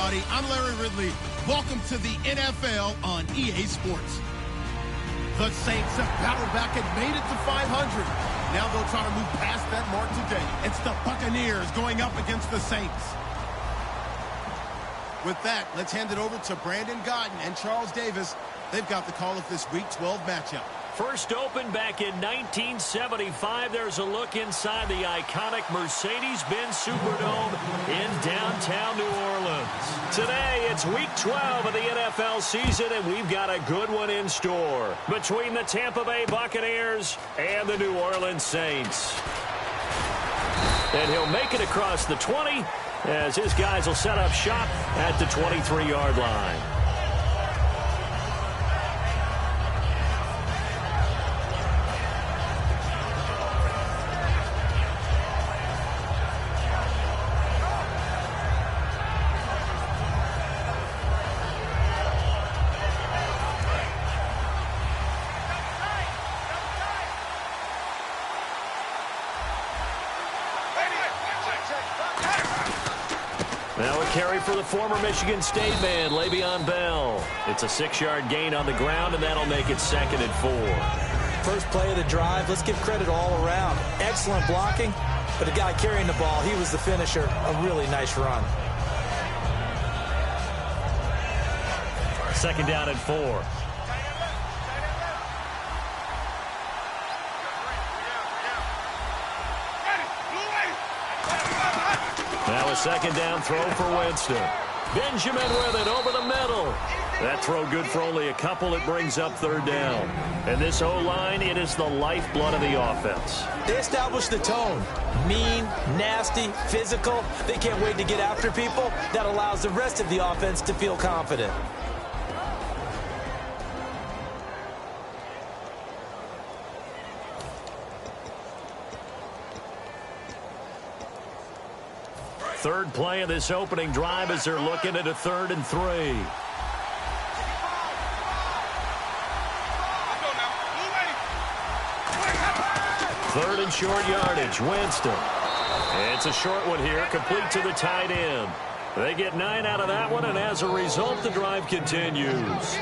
everybody. I'm Larry Ridley. Welcome to the NFL on EA Sports. The Saints have battled back and made it to 500. Now they'll try to move past that mark today. It's the Buccaneers going up against the Saints. With that, let's hand it over to Brandon Godden and Charles Davis. They've got the call of this Week 12 matchup. First opened back in 1975. There's a look inside the iconic Mercedes-Benz Superdome in downtown New Orleans. Today, it's Week 12 of the NFL season, and we've got a good one in store between the Tampa Bay Buccaneers and the New Orleans Saints. And he'll make it across the 20 as his guys will set up shop at the 23-yard line. Now a carry for the former Michigan State man, Le'Veon Bell. It's a 6-yard gain on the ground, and that'll make it 2nd and 4. First play of the drive, let's give credit all around. Excellent blocking, but the guy carrying the ball, he was the finisher. A really nice run. 2nd down and 4. Now a 2nd down throw for Winston. Benjamin with it over the middle. That throw good for only a couple. It brings up 3rd down. And this O-line, it is the lifeblood of the offense. They established the tone. Mean, nasty, physical. They can't wait to get after people. That allows the rest of the offense to feel confident. Third play of this opening drive as they're looking at a 3rd and 3. Third and short yardage, Winston. It's a short one here, complete to the tight end. They get 9 out of that one, and as a result, the drive continues.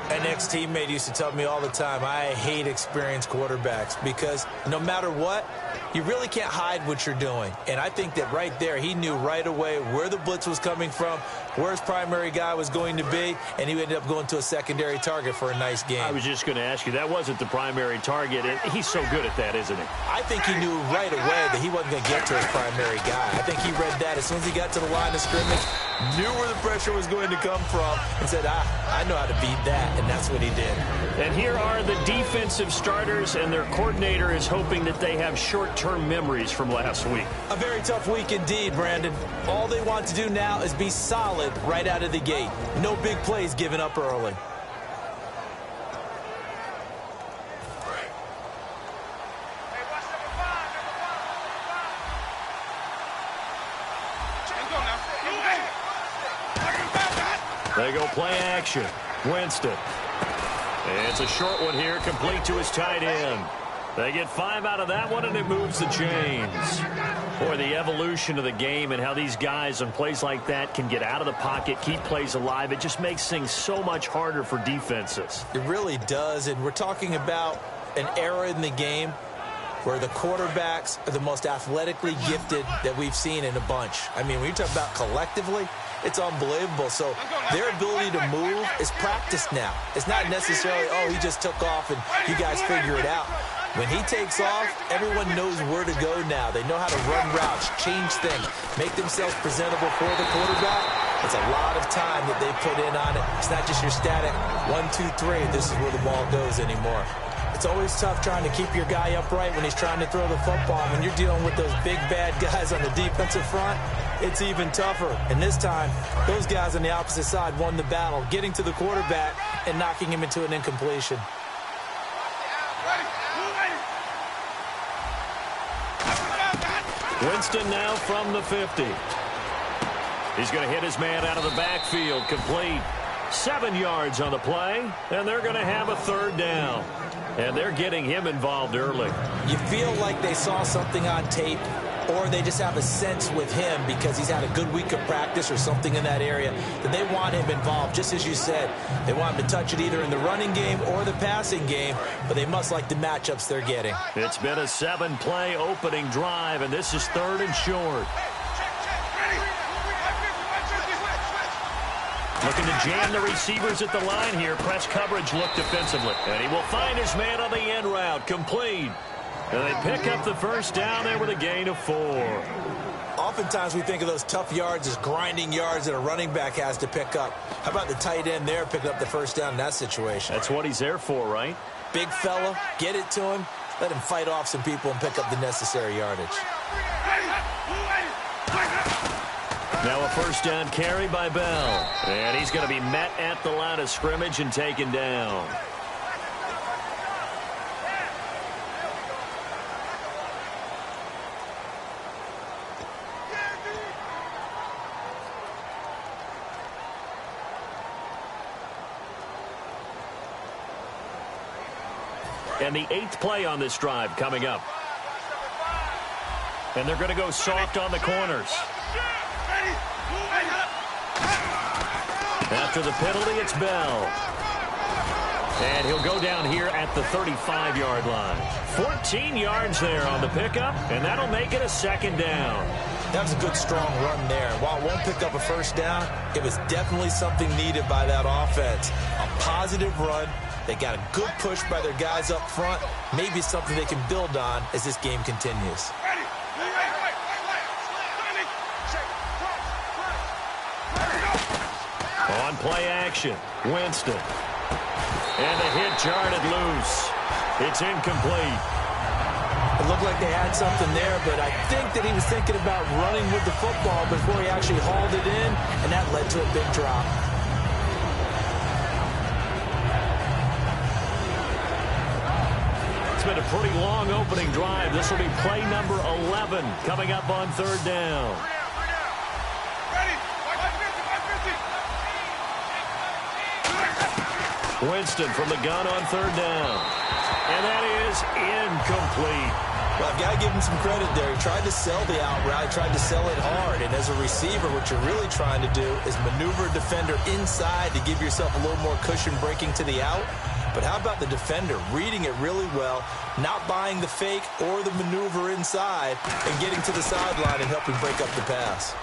An ex-teammate used to tell me all the time, I hate experienced quarterbacks because no matter what, you really can't hide what you're doing. And I think that right there, he knew right away where the blitz was coming from, where his primary guy was going to be, and he ended up going to a secondary target for a nice game. I was just going to ask you, that wasn't the primary target. He's so good at that, isn't he? I think he knew right away that he wasn't going to get to his primary guy. I think he read that as soon as he got to the line of scrimmage, knew where the pressure was going to come from, and said, I know how to beat that, and that's what he did. And here are the defensive starters, and their coordinator is hoping that they have short-term memories from last week. A very tough week indeed, Brandon. All they want to do now is be solid right out of the gate. No big plays given up early. They go play action. Winston. It's a short one here, complete to his tight end. They get 5 out of that one, and it moves the chains. Boy, the evolution of the game and how these guys on plays like that can get out of the pocket, keep plays alive, it just makes things so much harder for defenses. It really does, and we're talking about an era in the game where the quarterbacks are the most athletically gifted that we've seen in a bunch. I mean, when you talk about collectively, it's unbelievable. So their ability to move is practiced now. It's not necessarily, oh, he just took off and you guys figure it out. When he takes off, everyone knows where to go now. They know how to run routes, change things, make themselves presentable for the quarterback. It's a lot of time that they put in on it. It's not just your static 1, 2, 3, this is where the ball goes anymore. It's always tough trying to keep your guy upright when he's trying to throw the football. When you're dealing with those big, bad guys on the defensive front, it's even tougher. And this time, those guys on the opposite side won the battle, getting to the quarterback and knocking him into an incompletion. Winston now from the 50. He's going to hit his man out of the backfield, complete. 7 yards on the play, and they're going to have a 3rd down. And they're getting him involved early. You feel like they saw something on tape or they just have a sense with him because he's had a good week of practice or something in that area that they want him involved. Just as you said, they want him to touch it either in the running game or the passing game, but they must like the matchups they're getting. It's been a 7-play opening drive, and this is 3rd and short. Looking to jam the receivers at the line here. Press coverage look defensively. And he will find his man on the end route. Complete. And they pick up the first down there with a gain of 4. Oftentimes we think of those tough yards as grinding yards that a running back has to pick up. How about the tight end there picking up the first down in that situation? That's what he's there for, right? Big fella, get it to him, let him fight off some people and pick up the necessary yardage. Now a first down carry by Bell. And he's going to be met at the line of scrimmage and taken down. And the 8th play on this drive coming up. And they're going to go soft on the corners. After the penalty, it's Bell. And he'll go down here at the 35-yard line. 14 yards there on the pickup, and that'll make it a 2nd down. That was a good, strong run there. While it won't pick up a first down, it was definitely something needed by that offense. A positive run. They got a good push by their guys up front. Maybe something they can build on as this game continues. On play action, Winston. And the hit jarred loose. It's incomplete. It looked like they had something there, but I think that he was thinking about running with the football before he actually hauled it in, and that led to a big drop. It's been a pretty long opening drive. This will be play number 11 coming up on 3rd down. Winston from the gun on 3rd down. And that is incomplete. Well, I've got to give him some credit there. He tried to sell the out route, tried to sell it hard. And as a receiver, what you're really trying to do is maneuver a defender inside to give yourself a little more cushion breaking to the out. But how about the defender reading it really well, not buying the fake or the maneuver inside, and getting to the sideline and helping break up the pass.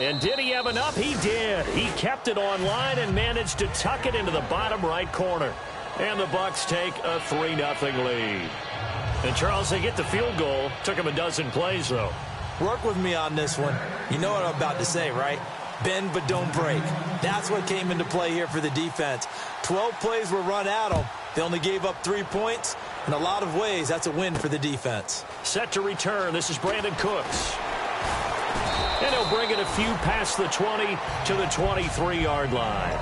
And did he have enough? He did. He kept it online and managed to tuck it into the bottom right corner. And the Bucs take a 3-0 lead. And, Charles, they get the field goal. Took him a dozen plays, though. Work with me on this one. You know what I'm about to say, right? Bend but don't break. That's what came into play here for the defense. 12 plays were run at them. They only gave up 3 points. In a lot of ways, that's a win for the defense. Set to return. This is Brandon Cooks. And he'll bring it a few past the 20 to the 23-yard line.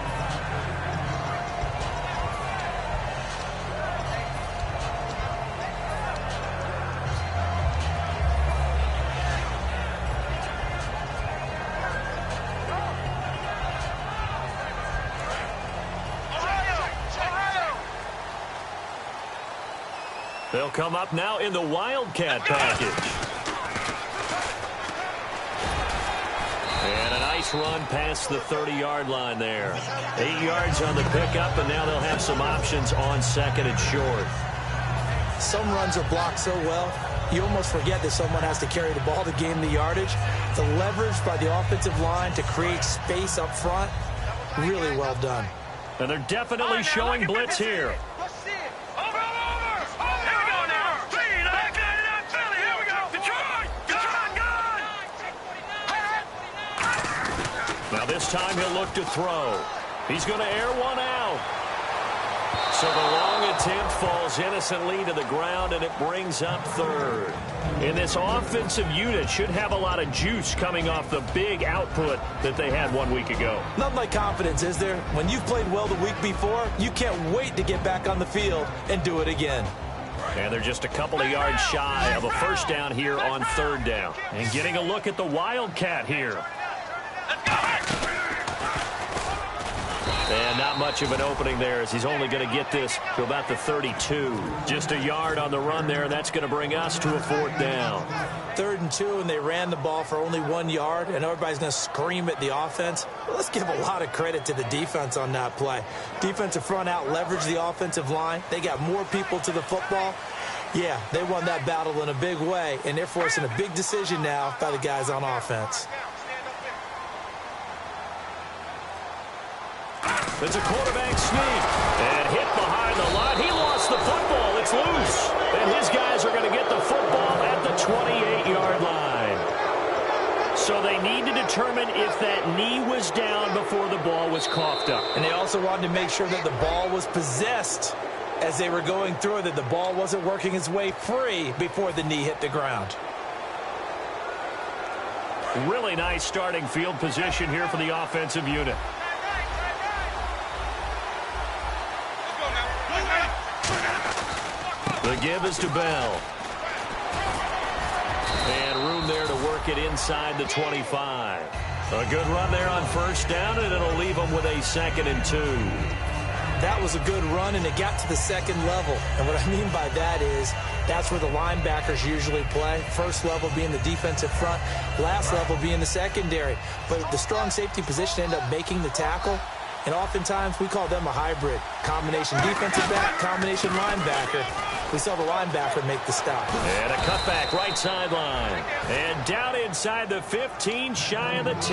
They'll come up now in the Wildcat package. And a nice run past the 30-yard line there. 8 yards on the pickup, and now they'll have some options on 2nd and short. Some runs are blocked so well, you almost forget that someone has to carry the ball to gain the yardage. The leverage by the offensive line to create space up front, really well done. And they're definitely showing blitz here. Now this time he'll look to throw. He's going to air one out. So the long attempt falls innocently to the ground, and it brings up 3rd. And this offensive unit should have a lot of juice coming off the big output that they had 1 week ago. Nothing like confidence, is there? When you've played well the week before, you can't wait to get back on the field and do it again. And they're just a couple of yards shy of a first down here on 3rd down. And getting a look at the Wildcat here. And not much of an opening there as he's only going to get this to about the 32. Just a yard on the run there. That's going to bring us to a 4th down. 3rd and 2, and they ran the ball for only 1 yard, and everybody's going to scream at the offense. Well, let's give a lot of credit to the defense on that play. Defensive front out leveraged the offensive line. They got more people to the football. Yeah, they won that battle in a big way, and they're forcing a big decision now by the guys on offense. It's a quarterback sneak. And hit behind the line. He lost the football. It's loose. And his guys are going to get the football at the 28-yard line. So they need to determine if that knee was down before the ball was coughed up. And they also wanted to make sure that the ball was possessed as they were going through it, that the ball wasn't working its way free before the knee hit the ground. Really nice starting field position here for the offensive unit. The give is to Bell. And room there to work it inside the 25. A good run there on 1st down, and it'll leave them with a 2nd and 2. That was a good run, and it got to the 2nd level. And what I mean by that is that's where the linebackers usually play. 1st level being the defensive front, last level being the secondary. But the strong safety position ended up making the tackle. And oftentimes we call them a hybrid. Combination defensive back, combination linebacker. We saw the linebacker make the stop. And a cutback right sideline. And down inside the 15, shy of the 10.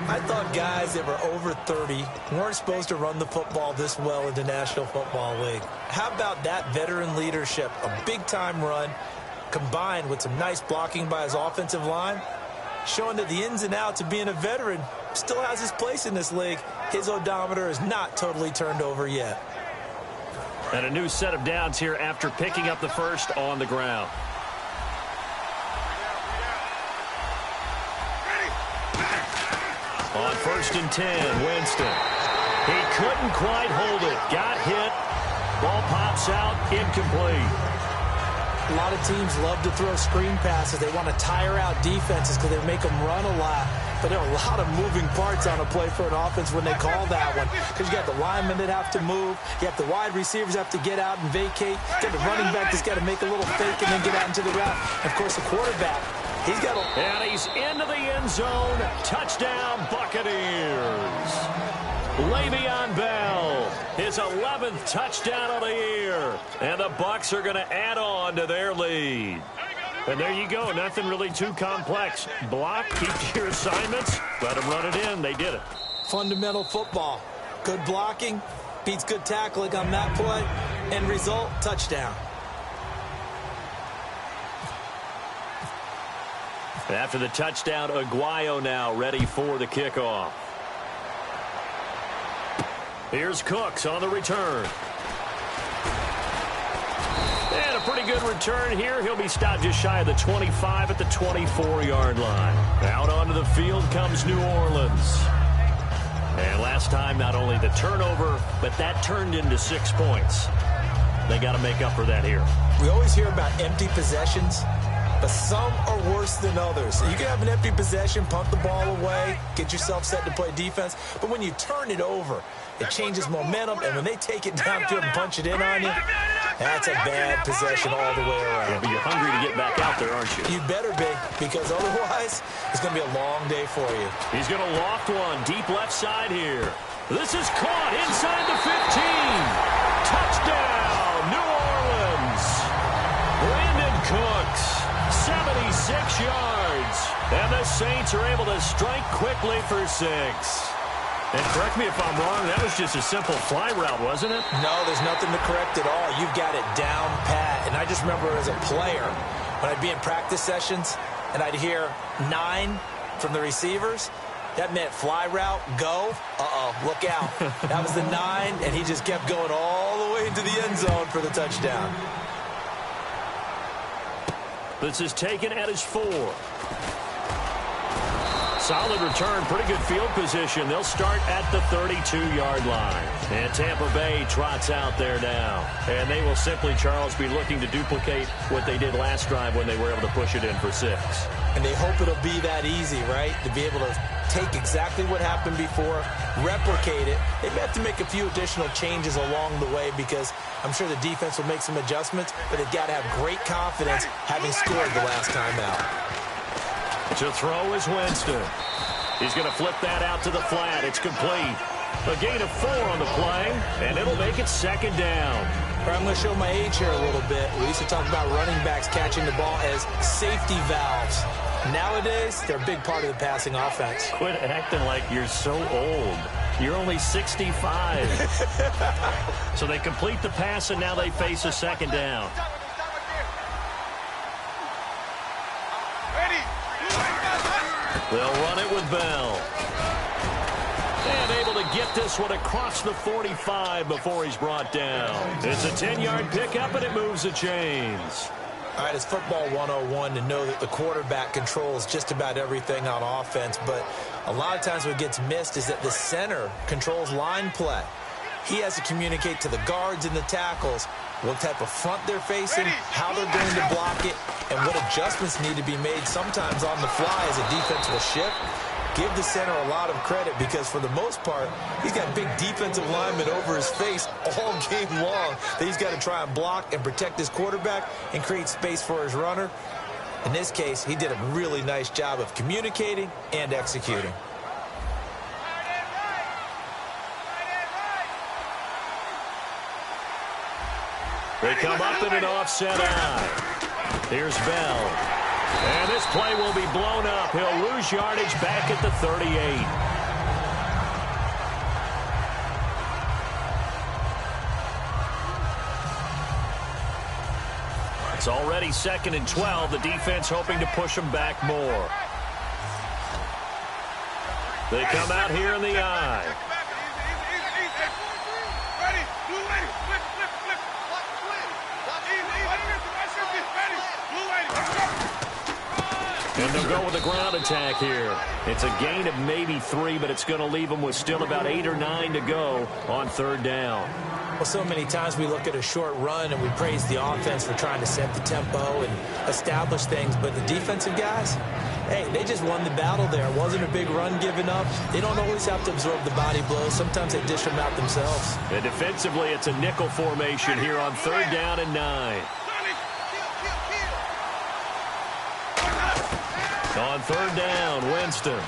I thought guys that were over 30 weren't supposed to run the football this well in the National Football League. How about that veteran leadership? A big-time run combined with some nice blocking by his offensive line, showing that the ins and outs of being a veteran still has his place in this league. His odometer is not totally turned over yet. And a new set of downs here after picking up the 1st on the ground. On 1st and 10, Winston. He couldn't quite hold it. Got hit. Ball pops out, incomplete. A lot of teams love to throw screen passes. They want to tire out defenses because they make them run a lot. But there are a lot of moving parts on a play for an offense when they call that one. Because you got the linemen that have to move. You have the wide receivers have to get out and vacate. You got the running back that's got to make a little fake and then get out into the route. And, of course, the quarterback, he's got to... And he's into the end zone. Touchdown, Buccaneers. Le'Veon Bell, his 11th touchdown of the year. And the Bucs are going to add on to their lead. And there you go. Nothing really too complex. Block, keep to your assignments, let them run it in. They did it. Fundamental football. Good blocking, beats good tackling on that play. End result, touchdown. After the touchdown, Aguayo now ready for the kickoff. Here's Cooks on the return. And a pretty good return here. He'll be stopped just shy of the 25 at the 24-yard line. Out onto the field comes New Orleans. And last time, not only the turnover, but that turned into 6 points. They got to make up for that here. We always hear about empty possessions, but some are worse than others. You can have an empty possession, punt the ball away, get yourself set to play defense. But when you turn it over, it changes momentum. And when they take it downfield and punch it in on you, that's a bad possession all the way around. Yeah, but you're hungry to get back out there, aren't you? You better be, because otherwise it's going to be a long day for you. He's going to loft one deep left side here. This is caught inside the 15. Touchdown, New Orleans. Brandon Cooks, 76 yards. And the Saints are able to strike quickly for 6. And correct me if I'm wrong, that was just a simple fly route, wasn't it? No, there's nothing to correct at all. You've got it down pat. And I just remember as a player, when I'd be in practice sessions and I'd hear 9 from the receivers, that meant fly route, go. Look out. That was the 9, and he just kept going all the way into the end zone for the touchdown. This is taken at his 4. solid return, pretty good field position. They'll start at the 32-yard line. And Tampa Bay trots out there now. And they will simply, Charles, be looking to duplicate what they did last drive when they were able to push it in for 6. And they hope it'll be that easy, right? To be able to take exactly what happened before, replicate it. They may have to make a few additional changes along the way because I'm sure the defense will make some adjustments, but they've got to have great confidence having scored the last time out. To throw is Winston. He's going to flip that out to the flat. It's complete. A gain of 4 on the play, and it'll make it 2nd down. I'm going to show my age here a little bit. We used to talk about running backs catching the ball as safety valves. Nowadays, they're a big part of the passing offense. Quit acting like you're so old. You're only 65. So they complete the pass, and now they face a 2nd down. They'll run it with Bell. And able to get this one across the 45 before he's brought down. It's a 10-yard pickup, and it moves the chains. All right, it's football 101 to know that the quarterback controls just about everything on offense, but a lot of times what gets missed is that the center controls line play. He has to communicate to the guards and the tackles what type of front they're facing, how they're going to block it, and what adjustments need to be made sometimes on the fly as a defense will shift. Give the center a lot of credit because for the most part, he's got big defensive linemen over his face all game long that he's got to try and block and protect his quarterback and create space for his runner. In this case, he did a really nice job of communicating and executing. They come up in an offset eye. Here's Bell. And this play will be blown up. He'll lose yardage back at the 38. It's already 2nd and 12. The defense hoping to push them back more. They come out here in the eye. And they'll go with a ground attack here. It's a gain of maybe 3, but it's going to leave them with still about 8 or 9 to go on 3rd down. Well, so many times we look at a short run and we praise the offense for trying to set the tempo and establish things, but the defensive guys, hey, they just won the battle there. It wasn't a big run given up. They don't always have to absorb the body blows. Sometimes they dish them out themselves. And defensively, it's a nickel formation here on 3rd down and 9. On 3rd down, Winston.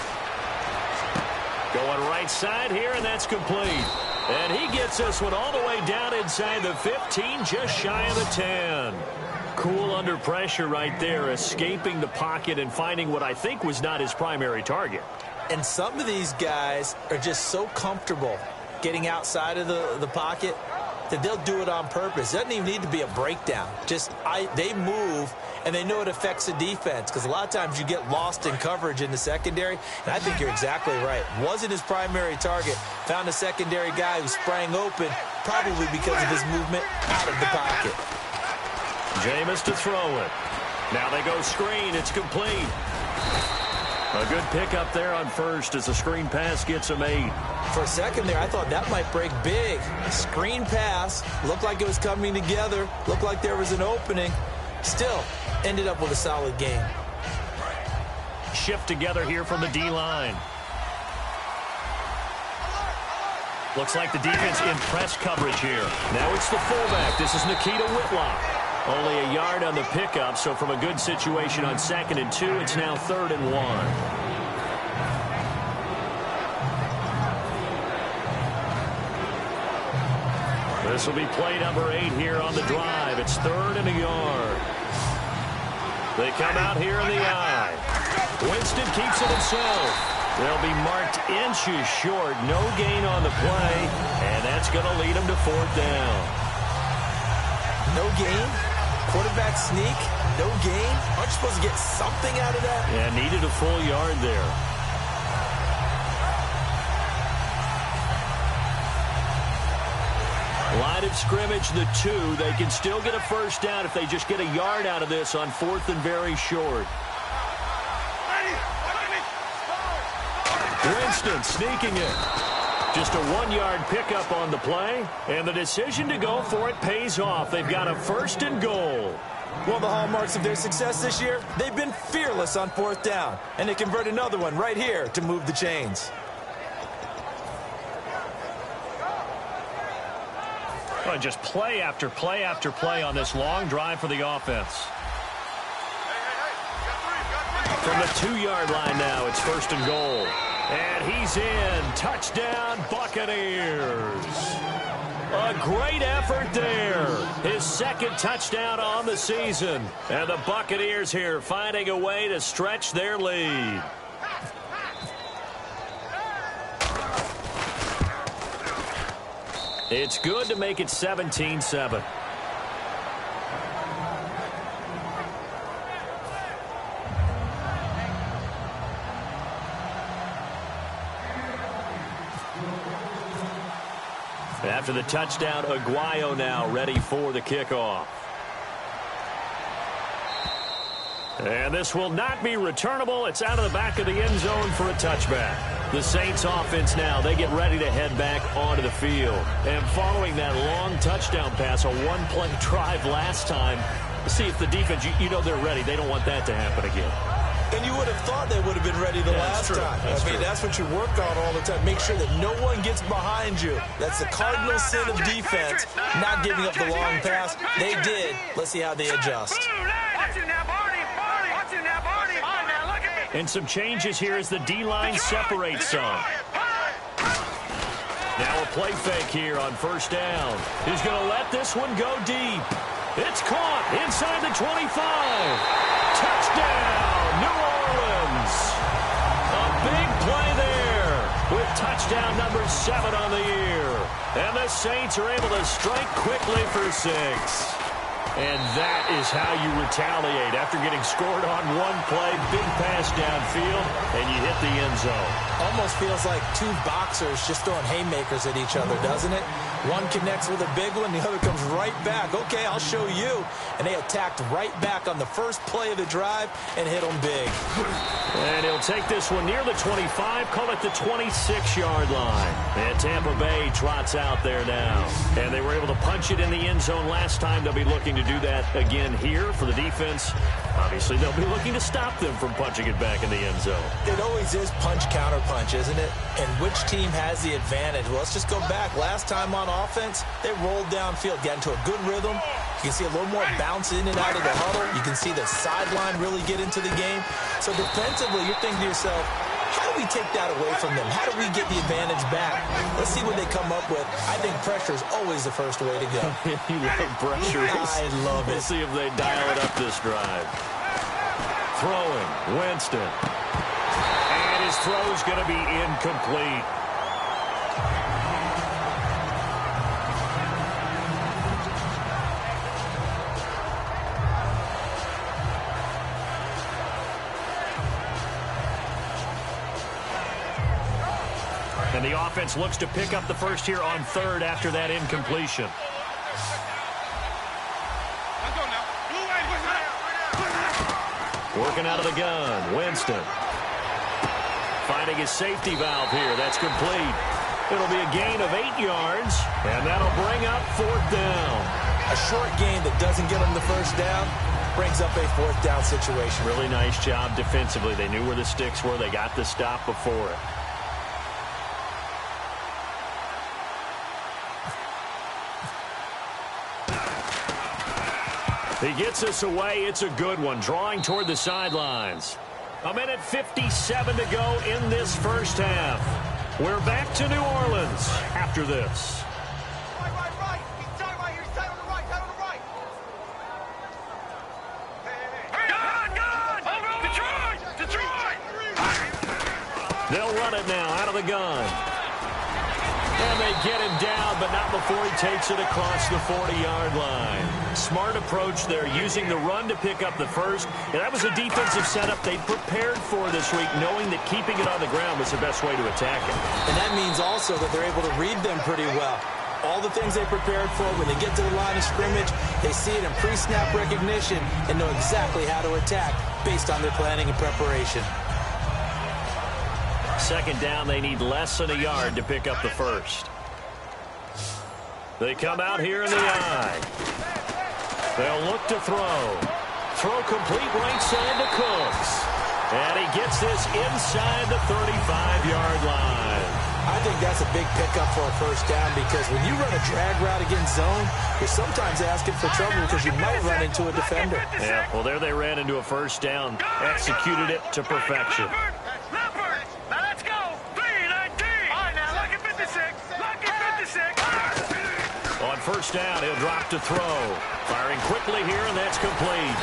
Going right side here, and that's complete. And he gets this one all the way down inside the 15, just shy of the 10. Cool under pressure right there, escaping the pocket and finding what I think was not his primary target. And some of these guys are just so comfortable getting outside of the pocket that they'll do it on purpose. It doesn't even need to be a breakdown. They move, and they know it affects the defense because a lot of times you get lost in coverage in the secondary, and I think you're exactly right. Wasn't his primary target. Found a secondary guy who sprang open, probably because of his movement out of the pocket. Jameis to throw it. Now they go screen. It's complete. A good pickup there on 1st as the screen pass gets him 8. For a second there, I thought that might break big. Screen pass. Looked like it was coming together. Looked like there was an opening. Still, ended up with a solid game. Shift together here from the D-line. Looks like the defense in press coverage here. Now it's the fullback. This is Nikita Whitlock. Only a yard on the pickup, so from a good situation on 2nd and 2, it's now 3rd and 1. This will be play number 8 here on the drive. It's 3rd and a yard. They come out here in the eye. Winston keeps it himself. They'll be marked inches short. No gain on the play, and that's going to lead them to 4th down. No gain? Quarterback sneak? No gain? Aren't you supposed to get something out of that? Yeah, needed a full yard there. Line of scrimmage, the 2. They can still get a 1st down if they just get a yard out of this on 4th and very short. Winston sneaking it. Just a 1-yard pickup on the play, and the decision to go for it pays off. They've got a 1st and goal. One of the hallmarks of their success this year, they've been fearless on 4th down, and they convert another one right here to move the chains. Oh, just play after play after play on this long drive for the offense. From the 2-yard line now, it's 1st and goal. And he's in. Touchdown, Buccaneers. A great effort there. His 2nd touchdown on the season. And the Buccaneers here finding a way to stretch their lead. It's good to make it 17-7. After the touchdown, Aguayo now ready for the kickoff. And this will not be returnable. It's out of the back of the end zone for a touchback. The Saints offense now, they get ready to head back onto the field. And following that long touchdown pass, a 1-play drive last time, see if the defense, you know they're ready. They don't want that to happen again. And you would have thought they would have been ready the last time. That's what you work on all the time. Make sure that no one gets behind you. That's the cardinal sin of defense, not giving up the long pass. They did. Let's see how they adjust. And some changes here as the D-line separates some. Now a play fake here on 1st down. He's going to let this one go deep. It's caught inside the 25. Touchdown, New Orleans. A big play there with touchdown number 7 on the year. And the Saints are able to strike quickly for 6. And that is how you retaliate after getting scored on one play, big pass downfield, and you hit the end zone. Almost feels like 2 boxers just throwing haymakers at each other, doesn't it? One connects with a big one, the other comes right back. Okay, I'll show you. And they attacked right back on the first play of the drive and hit them big. And he'll take this one near the 25, call it the 26-yard line. And Tampa Bay trots out there now. And they were able to punch it in the end zone last time. They'll be looking to do that again here for the defense. Obviously, they'll be looking to stop them from punching it back in the end zone. It always is punch-counter-punch, isn't it? And which team has the advantage? Well, let's just go back. Last time on offense, they rolled downfield, got into a good rhythm. You can see a little more bounce in and out of the huddle. You can see the sideline really get into the game. So defensively, you're thinking to yourself, how do we take that away from them? How do we get the advantage back? Let's see what they come up with. I think pressure is always the first way to go. You love pressure. I love it. We'll see if they dial it up this drive. Throwing, Winston. And his throw is going to be incomplete. And the offense looks to pick up the first here on 3rd after that incompletion. Working out of the gun, Winston. Finding his safety valve here. That's complete. It'll be a gain of 8 yards, and that'll bring up 4th down. A short gain that doesn't get them the first down brings up a 4th down situation. Really nice job defensively. They knew where the sticks were. They got the stop before it. He gets us away. It's a good one. Drawing toward the sidelines. 1:57 to go in this first half. We're back to New Orleans after this. Right. He's tight right here. He's tight on the right. Tight on the right. Gun! Detroit! They'll run it now out of the gun. And they get him down, but not before he takes it across the 40-yard line. Smart approach there, using the run to pick up the first. And that was a defensive setup they prepared for this week, knowing that keeping it on the ground was the best way to attack it. And that means also that they're able to read them pretty well. All the things they prepared for, when they get to the line of scrimmage, they see it in pre-snap recognition and know exactly how to attack based on their planning and preparation. Second down, they need less than a yard to pick up the first. They come out here in the I. They'll look to throw. Throw complete right side to Cooks. And he gets this inside the 35-yard line. I think that's a big pickup for a first down because when you run a drag route against zone, you're sometimes asking for trouble because you might run into a defender. Yeah, well, there they ran into a first down. Executed it to perfection. Let's go. 3-19. All right, now, look at 56. Look at 56. On first down, he'll drop to throw. Firing quickly here, and that's complete.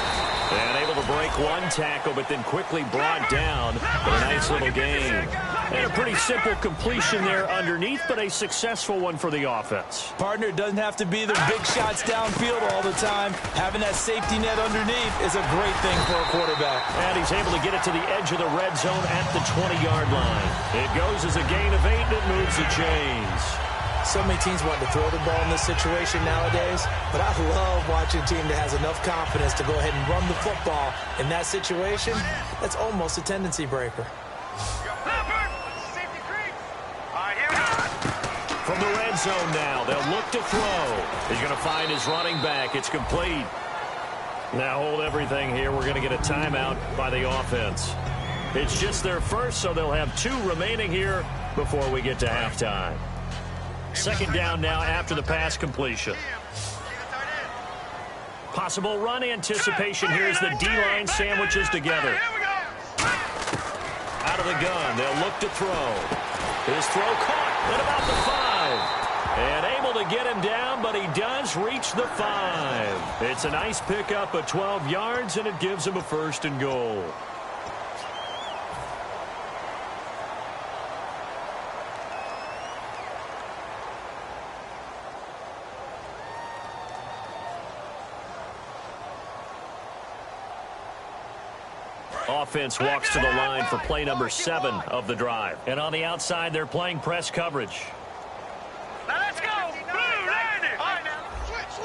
And able to break one tackle, but then quickly brought down. But a nice little gain. And a pretty simple completion there underneath, but a successful one for the offense. Partner, doesn't have to be the big shots downfield all the time. Having that safety net underneath is a great thing for a quarterback. And he's able to get it to the edge of the red zone at the 20-yard line. It goes as a gain of 8, and it moves the chains. So many teams want to throw the ball in this situation nowadays, but I love watching a team that has enough confidence to go ahead and run the football. In that situation, that's almost a tendency breaker. From the red zone now, they'll look to throw. He's going to find his running back. It's complete. Now hold everything here. We're going to get a timeout by the offense. It's just their first, so they'll have 2 remaining here before we get to halftime. Second down now after the pass completion. Possible run anticipation here as the D-line sandwiches together. Out of the gun, they'll look to throw. His throw caught at about the 5. And able to get him down, but he does reach the 5. It's a nice pickup of 12 yards, and it gives him a 1st and goal. Offense walks to the line for play number 7 of the drive. And on the outside, they're playing press coverage. Now let's go. Blue, line it. All right, now. Switch.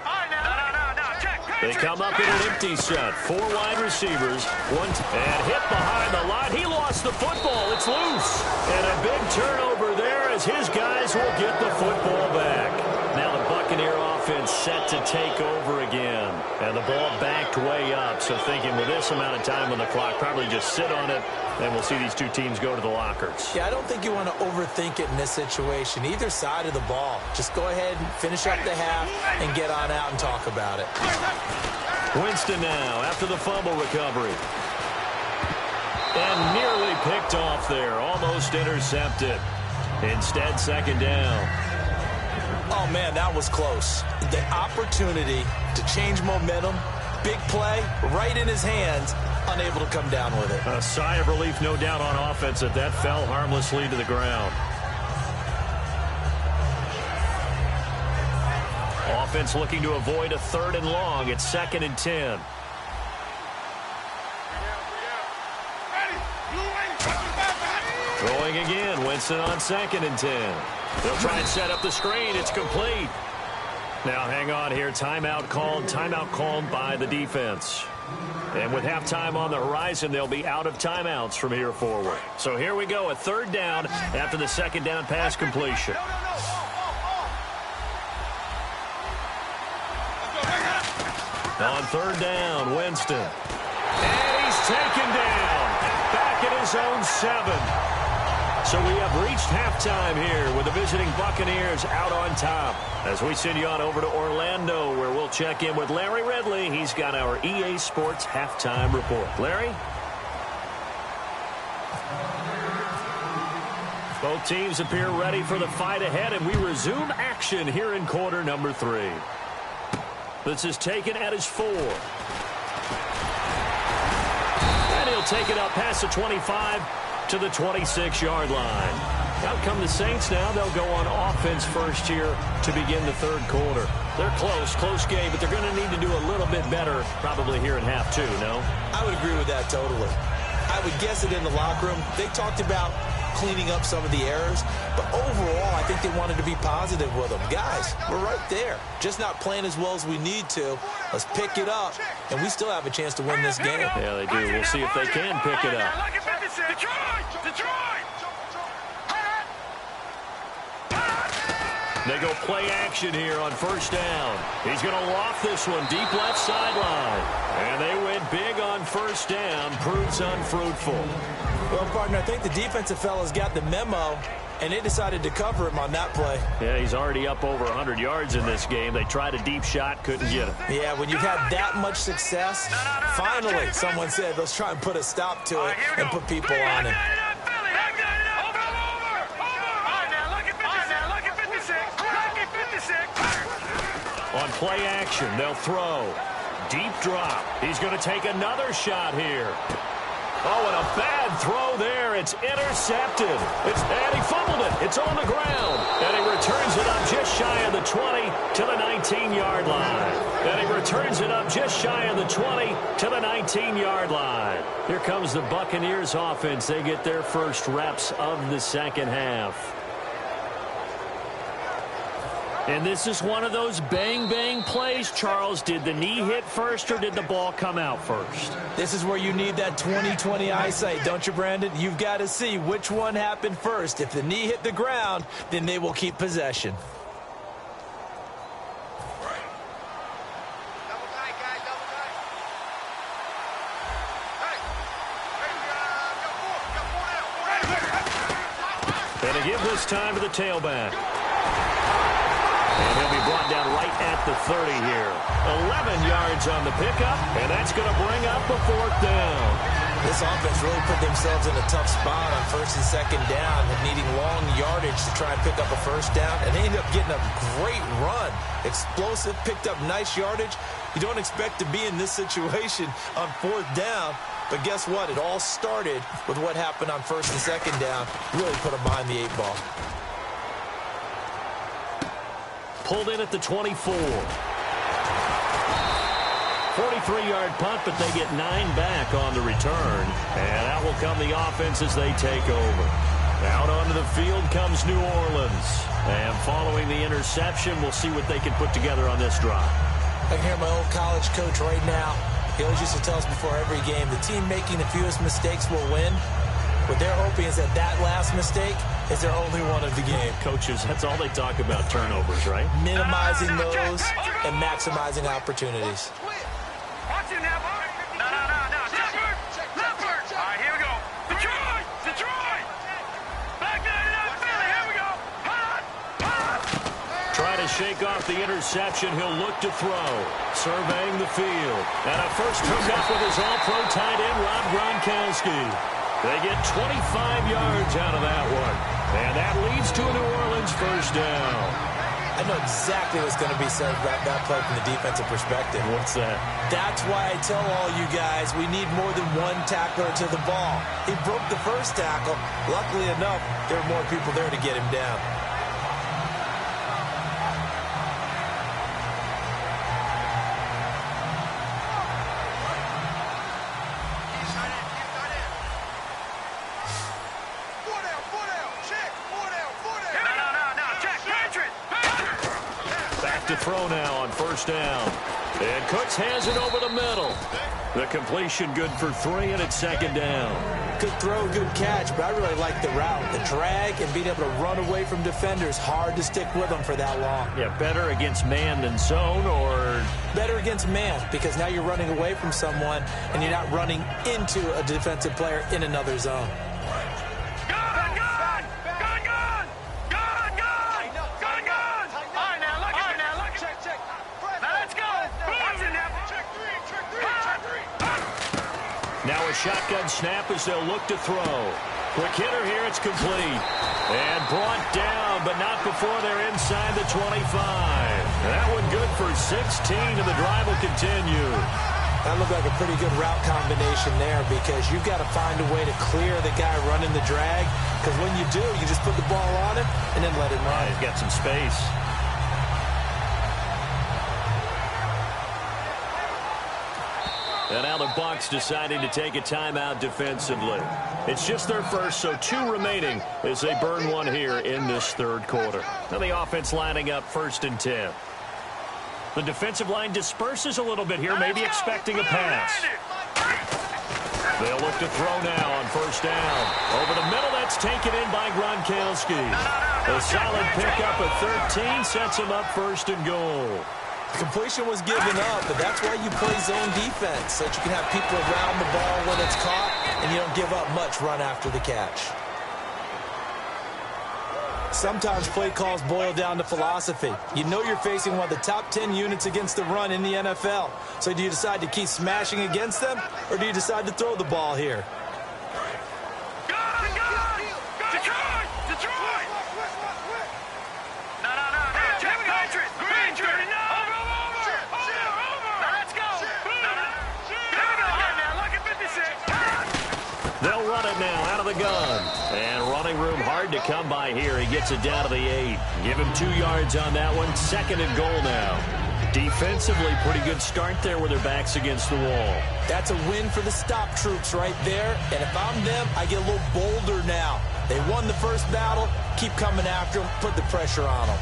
All right, now. No. Check. They come up in an empty set. 4 wide receivers. And hit behind the line. He lost the football. It's loose. And a big turnover there as his guys will get the football back. Now the Buccaneer offense set to take over again. And the ball backed way up. So thinking with this amount of time on the clock, probably just sit on it, and we'll see these 2 teams go to the lockers. Yeah, I don't think you want to overthink it in this situation. Either side of the ball. Just go ahead and finish up the half and get on out and talk about it. Winston now after the fumble recovery. And nearly picked off there. Almost intercepted. Instead, second down. Oh, man, that was close. The opportunity to change momentum, big play, right in his hands, unable to come down with it. A sigh of relief, no doubt, on offense that fell harmlessly to the ground. Offense looking to avoid a 3rd and long. It's 2nd and 10. Throwing again. Winston on 2nd and 10. They'll try and set up the screen. It's complete. Now hang on here. Timeout called by the defense. And with halftime on the horizon, they'll be out of timeouts from here forward. So here we go, a 3rd down after the 2nd down pass completion. On 3rd down, Winston. And he's taken down. Back at his own 7. So we have reached halftime here with the visiting Buccaneers out on top. As we send you on over to Orlando, where we'll check in with Larry Ridley. He's got our EA Sports halftime report. Larry? Both teams appear ready for the fight ahead, and we resume action here in quarter number 3. This is taken at his 4. And he'll take it up past the 25 to the 26-yard line. Out come the Saints now. They'll go on offense first here to begin the 3rd quarter. They're close game, but they're going to need to do a little bit better probably here in half 2, no? I would agree with that totally. I would guess it in the locker room. They talked about cleaning up some of the errors, but overall, I think they wanted to be positive with them. Guys, we're right there. Just not playing as well as we need to. Let's pick it up, and we still have a chance to win this game. Yeah, they do. We'll see if they can pick it up. Detroit! They go play action here on first down. He's going to loft this one deep left sideline. And they went big on first down. Proves unfruitful. Well, partner, I think the defensive fellas got the memo, and they decided to cover him on that play. Yeah, he's already up over 100 yards in this game. They tried a deep shot, couldn't get him. Yeah, when you've had that much success, finally someone said, let's try and put a stop to it and put people on him. On play action, they'll throw. Deep drop. He's going to take another shot here. Oh, and a bad throw there. It's intercepted. And he fumbled it. It's on the ground. And he returns it up just shy of the 20 to the 19-yard line. And he returns it up just shy of the 20 to the 19-yard line. Here comes the Buccaneers offense. They get their first reps of the second half. And this is one of those bang-bang plays, Charles. Did the knee hit first or did the ball come out first? This is where you need that 20/20 eyesight, don't you, Brandon? You've got to see which one happened first. If the knee hit the ground, then they will keep possession. And they give this time to the tailback. And he'll be brought down right at the 30 here. 11 yards on the pickup, and that's going to bring up a fourth down. This offense really put themselves in a tough spot on first and second down, needing long yardage to try and pick up a first down, and they ended up getting a great run. Explosive, picked up nice yardage. You don't expect to be in this situation on fourth down, but guess what? It all started with what happened on first and second down. Really put them behind the 8 ball. Pulled in at the 24. 43-yard punt, but they get 9 back on the return. And out will come the offense as they take over. Out onto the field comes New Orleans. And following the interception, we'll see what they can put together on this drive. I can hear my old college coach right now. He always used to tell us before every game, the team making the fewest mistakes will win. What they're hoping is that that last mistake is their only one of the game. Coaches, that's all they talk about, turnovers, right? Minimizing those and maximizing opportunities. Watch it now. No. Leopard. All right, here we go. Detroit. Back there, Philly. Here we go. Try to shake off the interception. He'll look to throw. Surveying the field. And a first hook up with his all-pro tight end, Rob Gronkowski. They get 25 yards out of that one. And that leads to a New Orleans first down. I know exactly what's going to be said about that play from the defensive perspective. What's that? That's why I tell all you guys we need more than one tackler to the ball. He broke the first tackle. Luckily enough, there were more people there to get him down. To throw now on first down. And Cooks has it over the middle. The completion good for 3, and it's second down. Good throw, good catch, but I really like the route. The drag and being able to run away from defenders. Hard to stick with them for that long. Yeah, better against man than zone, or? Better against man, because now you're running away from someone and you're not running into a defensive player in another zone. Now a shotgun snap as they'll look to throw. Quick hitter here, it's complete. And brought down, but not before they're inside the 25. That one good for 16, and the drive will continue. That looked like a pretty good route combination there, because you've got to find a way to clear the guy running the drag, because when you do, you just put the ball on him and then let him run. He's got some space. And now the Bucs deciding to take a timeout defensively. It's just their first, so 2 remaining as they burn one here in this third quarter. Now the offense lining up 1st and 10. The defensive line disperses a little bit here, maybe expecting a pass. They'll look to throw now on first down. Over the middle, that's taken in by Gronkowski. A solid pickup at 13 sets him up first and goal. Completion was given up, but that's why you play zone defense, so that you can have people around the ball when it's caught, and you don't give up much run after the catch. Sometimes play calls boil down to philosophy. You know you're facing one of the top 10 units against the run in the NFL. So do you decide to keep smashing against them, or do you decide to throw the ball here? They'll run it now out of the gun. And running room hard to come by here. He gets it down to the 8. Give him 2 yards on that one. Second and goal now. Defensively, pretty good start there with their backs against the wall. That's a win for the stop troops right there. And if I'm them, I get a little bolder now. They won the first battle. Keep coming after them. Put the pressure on them.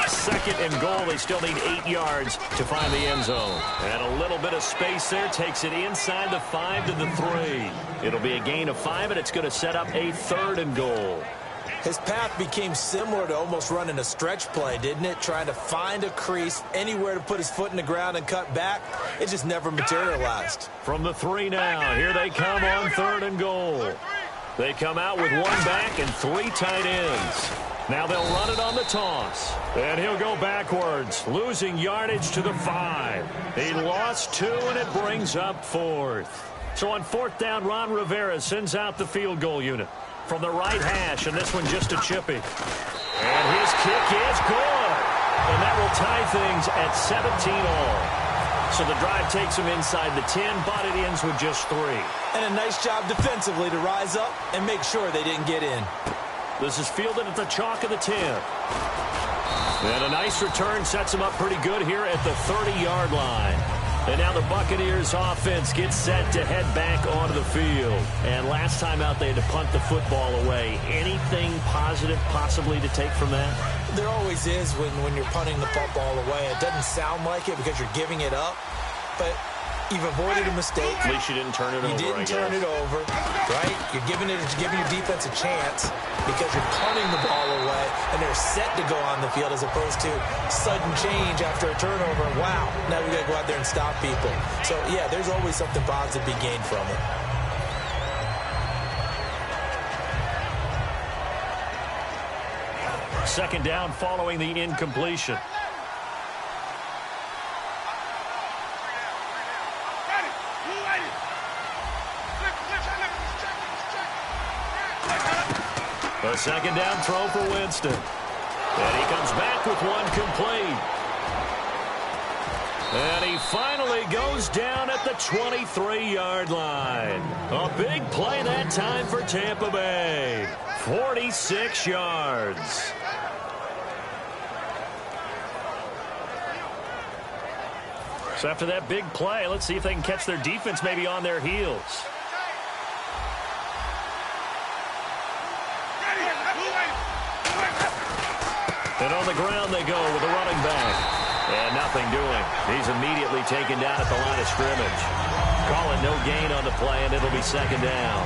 Second and goal. They still need 8 yards to find the end zone. And a little bit of space there takes it inside the 5 to the 3. It'll be a gain of 5, and it's going to set up a third and goal. His path became similar to almost running a stretch play, didn't it? Trying to find a crease, anywhere to put his foot in the ground and cut back. It just never materialized. From the 3 now. Here they come on third and goal. They come out with 1 back and 3 tight ends. Now they'll run it on the toss. And he'll go backwards, losing yardage to the 5. He lost 2, and it brings up 4th. So on 4th down, Ron Rivera sends out the field goal unit from the right hash, and this one just a chippy. And his kick is good. And that will tie things at 17 all. So the drive takes him inside the 10, but it ends with just 3. And a nice job defensively to rise up and make sure they didn't get in. This is fielded at the chalk of the 10. And a nice return sets him up pretty good here at the 30-yard line. And now the Buccaneers offense gets set to head back onto the field. And last time out, they had to punt the football away. Anything positive possibly to take from that? There always is when you're punting the football away. It doesn't sound like it because you're giving it up, but you've avoided a mistake. At least you didn't turn it over. You didn't turn it over, right? You're giving your defense a chance because you're punting the ball away, and they're set to go on the field as opposed to sudden change after a turnover. Wow, now we got to go out there and stop people. So, yeah, there's always something positive to be gained from it. Second down following the incompletion. A second down throw for Winston. And he comes back with one complete. And he finally goes down at the 23-yard line. A big play that time for Tampa Bay. 46 yards. So after that big play, let's see if they can catch their defense maybe on their heels. And on the ground they go with the running back. And nothing doing. He's immediately taken down at the line of scrimmage. Calling no gain on the play, and it'll be second down.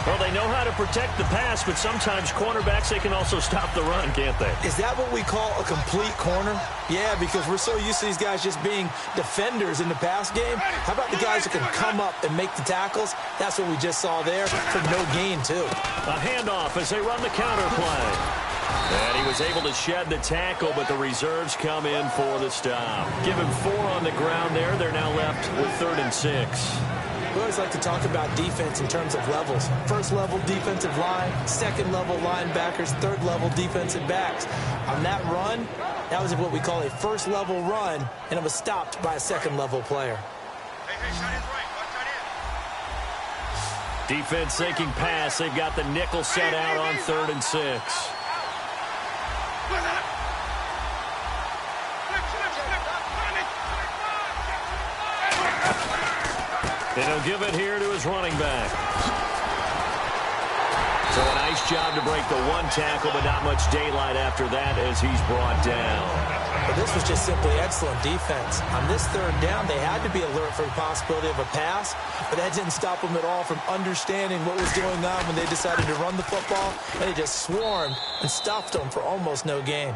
Well, they know how to protect the pass, but sometimes cornerbacks, they can also stop the run, can't they? Is that what we call a complete corner? Yeah, because we're so used to these guys just being defenders in the pass game. How about the guys who can come up and make the tackles? That's what we just saw there for no gain, too. A handoff as they run the counter play. And he was able to shed the tackle, but the reserves come in for the stop. Give him 4 on the ground there. They're now left with 3rd and 6. We always like to talk about defense in terms of levels. First level defensive line, second level linebackers, third level defensive backs. On that run, that was what we call a first level run, and it was stopped by a second level player. Defense sinking pass. They've got the nickel set out on 3rd and 6. And he'll give it here to his running back. So a nice job to break the one tackle, but not much daylight after that as he's brought down. But this was just simply excellent defense. On this third down, they had to be alert for the possibility of a pass, but that didn't stop them at all from understanding what was going on when they decided to run the football, and they just swarmed and stuffed them for almost no gain.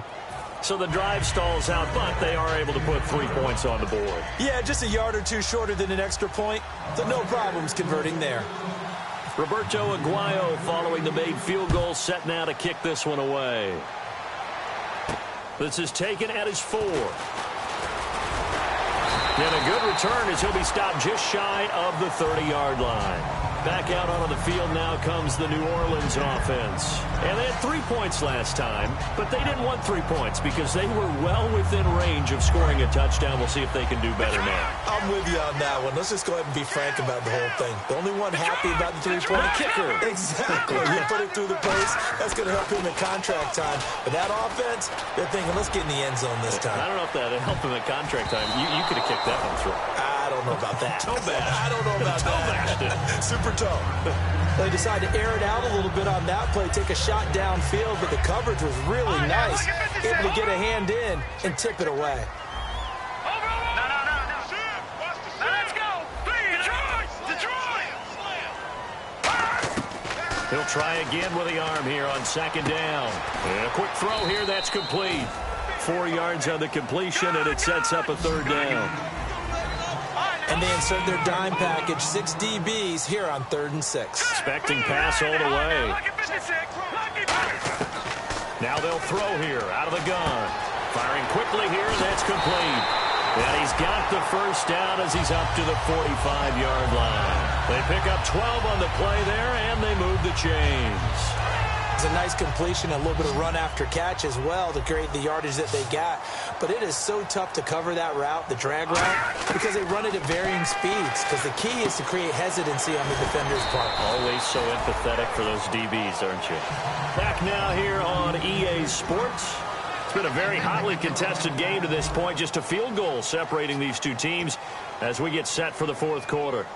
So the drive stalls out, but they are able to put 3 points on the board. Yeah, just a yard or two shorter than an extra point, so no problems converting there. Roberto Aguayo following the made field goal, set now to kick this one away. This is taken at his 4. And a good return as he'll be stopped just shy of the 30-yard line. Back out onto the field now comes the New Orleans offense. And they had 3 points last time, but they didn't want 3 points because they were well within range of scoring a touchdown. We'll see if they can do better now. I'm with you on that one. Let's just go ahead and be frank about the whole thing. The only one happy about the 3-point kicker. Exactly. You put it through the post. That's going to help him in contract time. But that offense, they're thinking, let's get in the end zone this time. I don't know if that helped him at contract time. You could have kicked that one through. I don't know about that. Toe bash. I don't know about that. Super toe. They decided to air it out a little bit on that play, take a shot downfield, but the coverage was really nice. Able to get a hand in and tip it away. He'll try again with the arm here on second down. And a quick throw here, that's complete. 4 yards on the completion, and it sets up a third down. And they insert their dime package, 6 DBs here on 3rd and 6. Expecting pass all the way. Now they'll throw here out of the gun. Firing quickly here, and that's complete. And he's got the first down as he's up to the 45-yard line. They pick up 12 on the play there, and they move the chains. It's a nice completion, a little bit of run after catch as well to create the yardage that they got. But it is so tough to cover that route, the drag route, because they run it at varying speeds. Because the key is to create hesitancy on the defender's part. Always so empathetic for those DBs, aren't you? Back now here on EA Sports. It's been a very hotly contested game to this point. Just a field goal separating these two teams as we get set for the fourth quarter.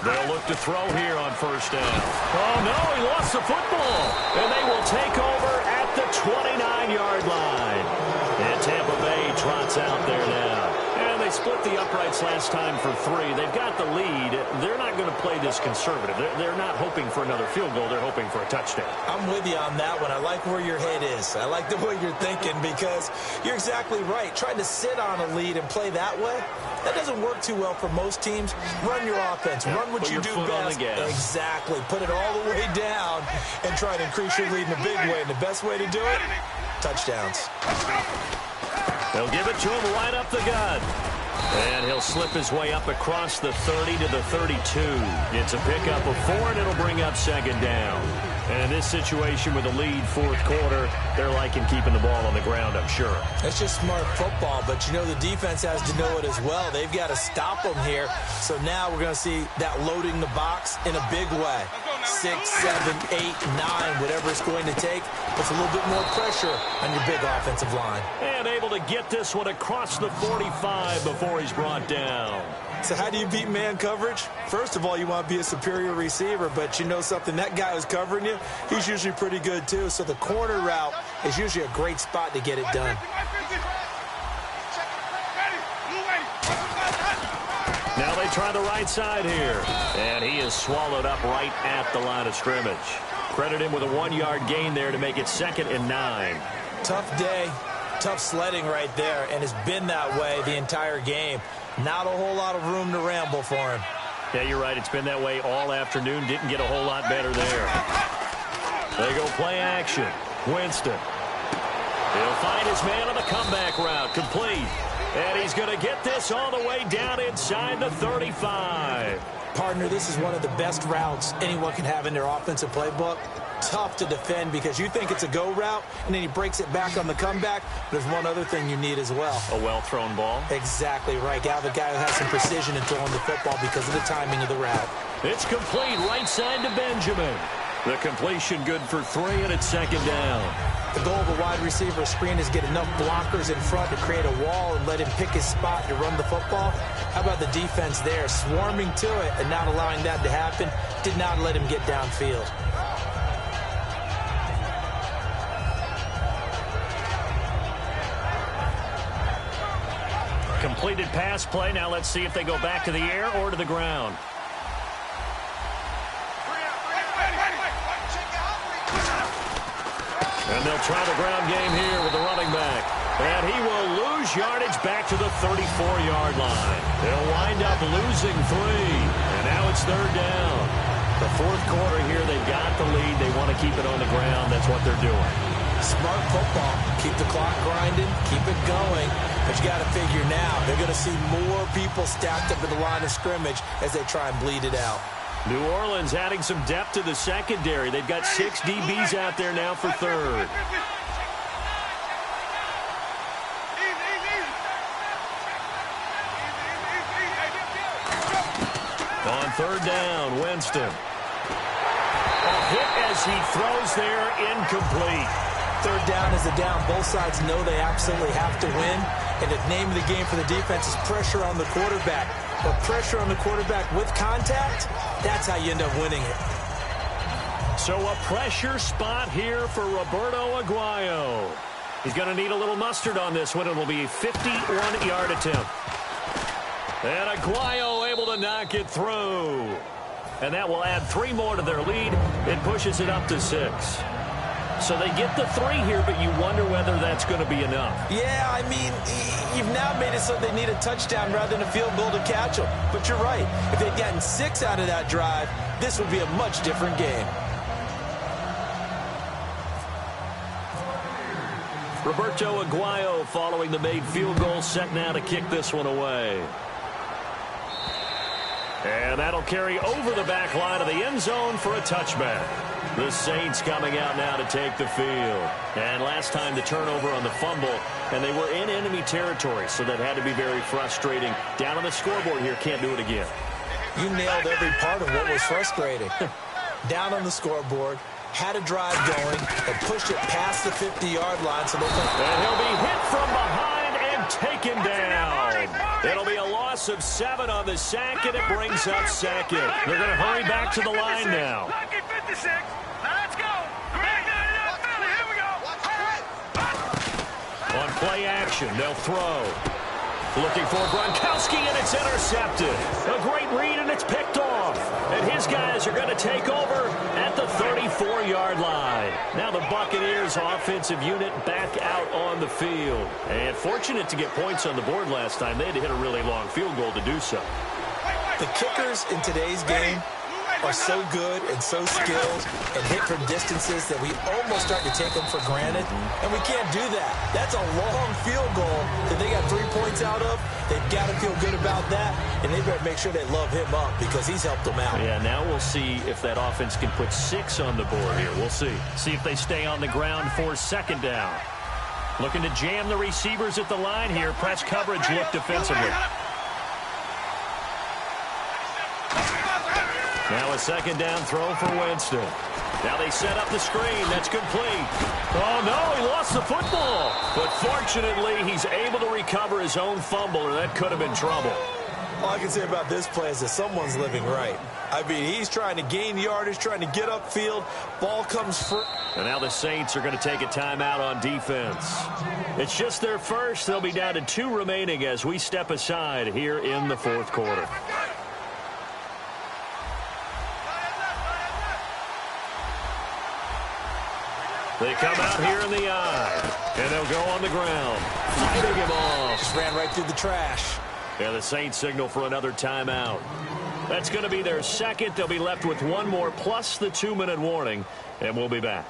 They'll look to throw here on first down. Oh, no, he lost the football. And they will take over at the 29-yard line. And Tampa Bay trots out there now. And they split the uprights last time for 3. They've got the lead. They're not going to play this conservative. They're not hoping for another field goal. They're hoping for a touchdown. I'm with you on that one. I like where your head is. I like the way you're thinking because you're exactly right. Trying to sit on a lead and play that way, that doesn't work too well for most teams. Run your offense. Run what you do best. Exactly. Put it all the way down and try to increase your lead in a big way. And the best way to do it, touchdowns. They'll give it to him right up the gut. And he'll slip his way up across the 30 to the 32. It's a pickup of 4, and it'll bring up second down. And in this situation with a lead fourth quarter, they're liking keeping the ball on the ground, I'm sure. That's just smart football, but you know the defense has to know it as well. They've got to stop them here. So now we're going to see that loading the box in a big way. 6, 7, 8, 9, whatever it's going to take. Puts a little bit more pressure on your big offensive line. And able to get this one across the 45 before he's brought down. So how do you beat man coverage? First of all, you want to be a superior receiver, but you know something, that guy who's covering you, he's usually pretty good too. So the corner route is usually a great spot to get it done. Now they try the right side here. And he is swallowed up right at the line of scrimmage. Credit him with a 1-yard gain there to make it 2nd and 9. Tough day, tough sledding right there, and it's been that way the entire game. Not a whole lot of room to ramble for him. Yeah, you're right. It's been that way all afternoon. Didn't get a whole lot better there. They go play action. Winston. He'll find his man on the comeback route. Complete. And he's going to get this all the way down inside the 35. Partner, this is one of the best routes anyone can have in their offensive playbook. tough to defend because you think it's a go route, and then he breaks it back on the comeback. There's one other thing you need as well. A well-thrown ball. Exactly right. You have a guy who has some precision in throwing the football because of the timing of the route. It's complete right side to Benjamin. The completion good for 3, and it's second down. The goal of a wide receiver screen is get enough blockers in front to create a wall and let him pick his spot to run the football. How about the defense there, swarming to it and not allowing that to happen? Did not let him get downfield. Completed pass play. Now let's see if they go back to the air or to the ground. And they'll try the ground game here with the running back. And he will lose yardage back to the 34-yard line. They'll wind up losing 3. And now it's third down. The fourth quarter here, they've got the lead. They want to keep it on the ground. That's what they're doing. Smart football. Keep the clock grinding. Keep it going. But you got to figure now, they're going to see more people stacked up at the line of scrimmage as they try and bleed it out. New Orleans adding some depth to the secondary. They've got 6 DBs out there now for third. On third down, Winston. A hit as he throws there, incomplete. Third down is a down. Both sides know they absolutely have to win. And the name of the game for the defense is pressure on the quarterback. But pressure on the quarterback with contact, that's how you end up winning it. So a pressure spot here for Roberto Aguayo. He's going to need a little mustard on this one. It will be a 51-yard attempt. And Aguayo able to knock it through. And that will add 3 more to their lead. It pushes it up to 6. So they get the 3 here, but you wonder whether that's going to be enough. Yeah, I mean, you've now made it so they need a touchdown rather than a field goal to catch them. But you're right. If they'd gotten 6 out of that drive, this would be a much different game. Roberto Aguayo following the made field goal, set now to kick this one away. And that'll carry over the back line of the end zone for a touchback. The Saints coming out now to take the field. And last time the turnover on the fumble, and they were in enemy territory, so that had to be very frustrating. Down on the scoreboard here, can't do it again. You nailed every part of what was frustrating. Down on the scoreboard, had a drive going, and pushed it past the 50-yard line. So and he'll be hit from behind and taken down. It'll be a loss of 7 on the sack, and it brings up second. They're going to hurry back to the line now. On play action, they'll throw. Looking for Gronkowski, and it's intercepted. A great read, and it's picked off. And his guys are going to take over at the 34-yard line. Now the Buccaneers offensive unit back out on the field. And fortunate to get points on the board last time. They had to hit a really long field goal to do so. The kickers in today's game are so good and so skilled and hit from distances that we almost start to take them for granted, and we can't do that. That's a long field goal that they got 3 points out of. They've got to feel good about that, and they better make sure they love him up because he's helped them out. Yeah, now we'll see if that offense can put 6 on the board here. We'll see. See if they stay on the ground for second down. Looking to jam the receivers at the line here. Press coverage look defensively. Now a second down throw for Winston. Now they set up the screen. That's complete. Oh, no, he lost the football. But fortunately, he's able to recover his own fumble, or that could have been trouble. All I can say about this play is that someone's living right. I mean, he's trying to gain yardage, trying to get upfield. Ball comes free. And now the Saints are going to take a timeout on defense. It's just their first. They'll be down to 2 remaining as we step aside here in the fourth quarter. They come out here in the eye, and they'll go on the ground. Fighting him off. Just ran right through the trash. Yeah, the Saints signal for another timeout. That's going to be their second. They'll be left with 1 more plus the 2-minute warning, and we'll be back.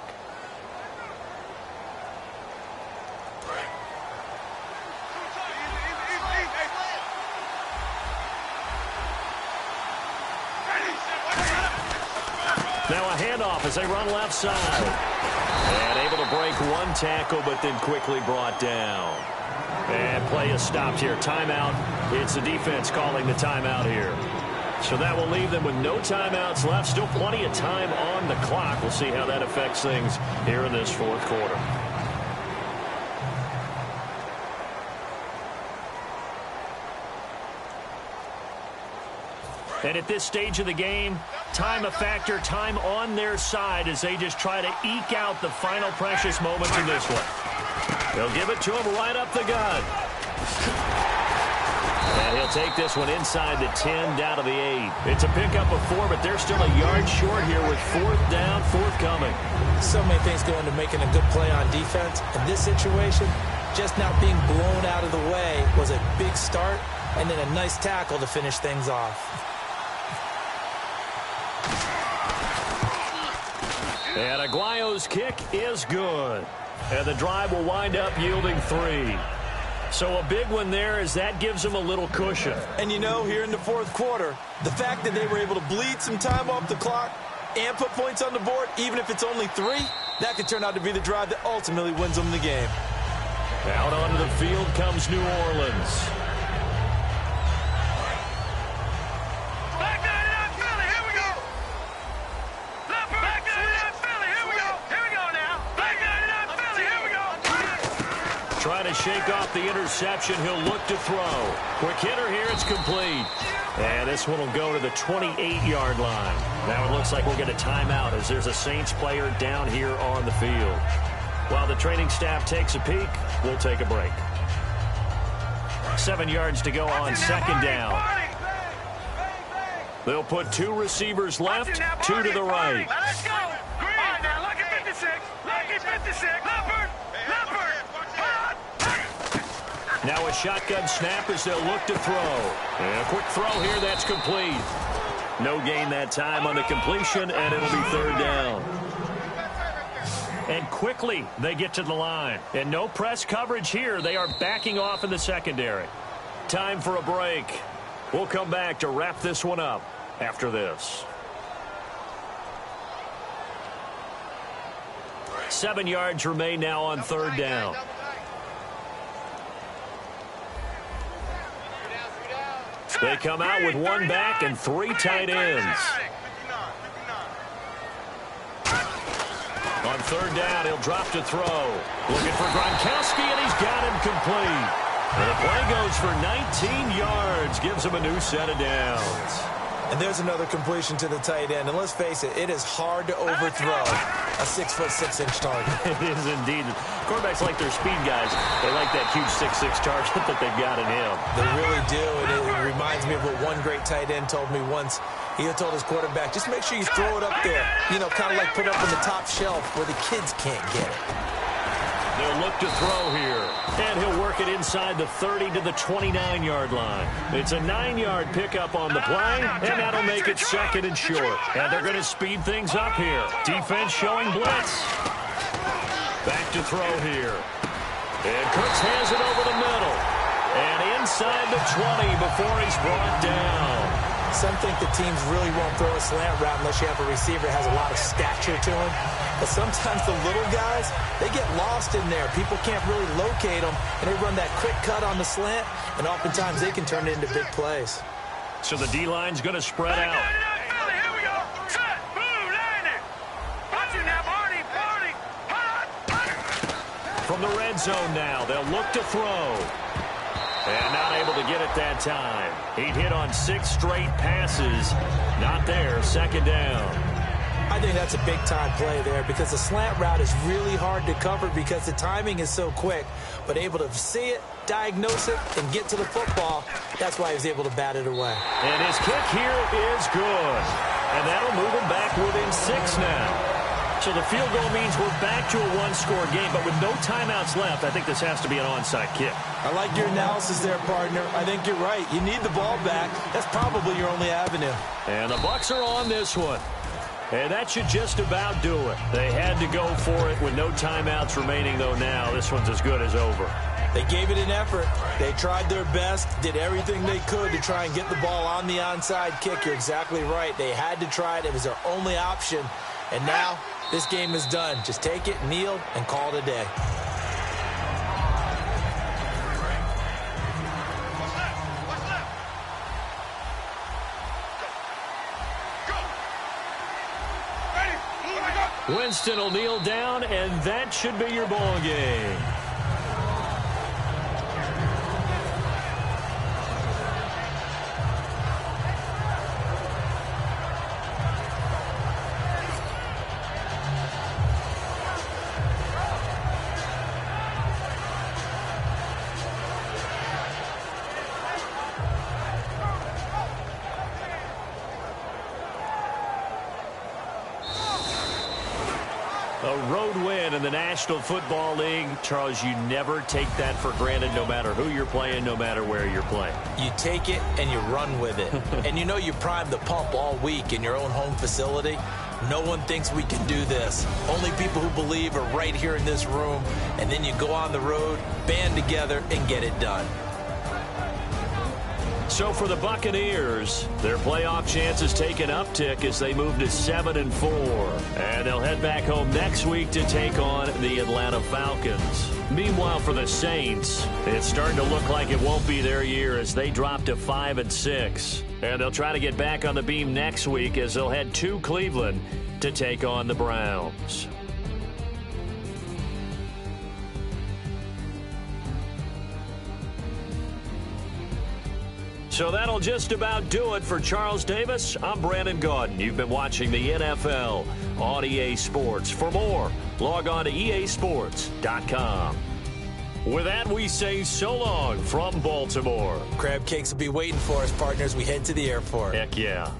Now a handoff as they run left side. And able to break one tackle, but then quickly brought down. And play is stopped here. Timeout. It's the defense calling the timeout here. So that will leave them with no timeouts left. Still plenty of time on the clock. We'll see how that affects things here in this fourth quarter. And at this stage of the game, time a factor, time on their side as they just try to eke out the final precious moments in this one. They'll give it to him right up the gut. And he'll take this one inside the 10, down to the 8. It's a pickup of 4, but they're still a yard short here with 4th down, forthcoming. So many things go into making a good play on defense. In this situation, just not being blown out of the way was a big start, and then a nice tackle to finish things off. And Aguayo's kick is good. And the drive will wind up yielding 3. So a big one there as that gives them a little cushion. And you know, here in the fourth quarter, the fact that they were able to bleed some time off the clock and put points on the board, even if it's only 3, that could turn out to be the drive that ultimately wins them the game. Out onto the field comes New Orleans. Trying to shake off the interception. He'll look to throw. Quick hitter here. It's complete. And this one will go to the 28-yard line. Now it looks like we'll get a timeout as there's a Saints player down here on the field. While the training staff takes a peek, we'll take a break. 7 yards to go on second down. They'll put 2 receivers left, 2 to the right. Let's go. Green. All right, now look at 56. Look at 56. Leopard. Now a shotgun snap as they'll look to throw. And a quick throw here, that's complete. No gain that time on the completion, and it'll be 3rd down. And quickly they get to the line. And no press coverage here. They are backing off in the secondary. Time for a break. We'll come back to wrap this one up after this. 7 yards remain now on 3rd down. They come out with 1 back and 3 tight ends. On 3rd down, he'll drop to throw. Looking for Gronkowski, and he's got him complete. And the play goes for 19 yards. Gives him a new set of downs. And there's another completion to the tight end. And let's face it, it is hard to overthrow a 6'6" target. It is indeed. Quarterbacks like their speed guys. They like that huge 6'6" target that they've got in him. They really do. And it reminds me of what one great tight end told me once. He had told his quarterback, just make sure you throw it up there. You know, kind of like put it up on the top shelf where the kids can't get it. They'll look to throw here. And he'll work it inside the 30 to the 29-yard line. It's a 9-yard pickup on the play, and that'll make it 2nd and short. And they're going to speed things up here. Defense showing blitz. Back to throw here. And Cooks has it over the middle. And inside the 20 before he's brought down. Some think the teams really won't throw a slant route unless you have a receiver that has a lot of stature to him. But sometimes the little guys, they get lost in there. People can't really locate them, and they run that quick cut on the slant, and oftentimes they can turn it into big plays. So the D-line's going to spread out. Here we go. Set. Boom. Landing. Watch it now, Barney. From the red zone now, they'll look to throw. And not able to get it that time. He'd hit on 6 straight passes. Not there. 2nd down. I think that's a big-time play there because the slant route is really hard to cover because the timing is so quick. But able to see it, diagnose it, and get to the football, that's why he was able to bat it away. And his kick here is good. And that'll move him back within 6 now. So the field goal means we're back to a 1-score game, but with no timeouts left, I think this has to be an onside kick. I like your analysis there, partner. I think you're right. You need the ball back. That's probably your only avenue. And the Bucs are on this one. And that should just about do it. They had to go for it with no timeouts remaining, though now. This one's as good as over. They gave it an effort. They tried their best, did everything they could to try and get the ball on the onside kick. You're exactly right. They had to try it. It was their only option. And now this game is done. Just take it, kneel, and call it a day. Winston will kneel down, and that should be your ball game. A road win in the National Football League. Charles, you never take that for granted no matter who you're playing, no matter where you're playing. You take it and you run with it. And you know you primed the pump all week in your own home facility. No one thinks we can do this. Only people who believe are right here in this room. And then you go on the road, band together, and get it done. So for the Buccaneers, their playoff chances take an uptick as they move to 7-4. And they'll head back home next week to take on the Atlanta Falcons. Meanwhile, for the Saints, it's starting to look like it won't be their year as they drop to 5-6. And they'll try to get back on the beam next week as they'll head to Cleveland to take on the Browns. So that'll just about do it for Charles Davis. I'm Brandon Gaudin. You've been watching the NFL on EA Sports. For more, log on to easports.com. With that, we say so long from Baltimore. Crab cakes will be waiting for us, partners. We head to the airport. Heck yeah.